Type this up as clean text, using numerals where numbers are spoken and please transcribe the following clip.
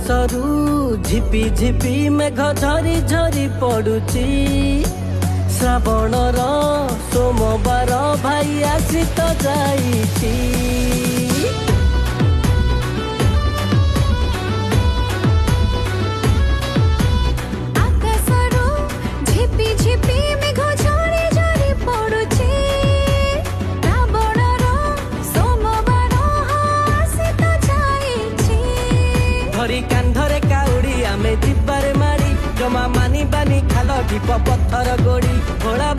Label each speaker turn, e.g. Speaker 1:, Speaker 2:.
Speaker 1: ଆକାଶରୁ ଝିପି ଝିପି ମେଘ ଝରି ଝରି ପଡୁଛି। ଶ୍ରାବଣର ସୋମବାର ଭାଇ ଆସି ତ ଯାଇଛି।
Speaker 2: ଆକାଶରୁ ଝିପି ଝିପି ମେଘ ଝରି ଝରି ପଡୁଛି। ଶ୍ରାବଣର ସୋମବାର ଆସି ତ ଯାଇଛି।
Speaker 1: ଧରି କାନ୍ଧରେ କାଉଡ଼ି ଆମେ ଯିବାରେ ମାଡ଼ି, ଜମା ମାନିବାନି ଖାଲ ଢିପ ପଥର ଗୋଡ଼ି। ଭୋଳା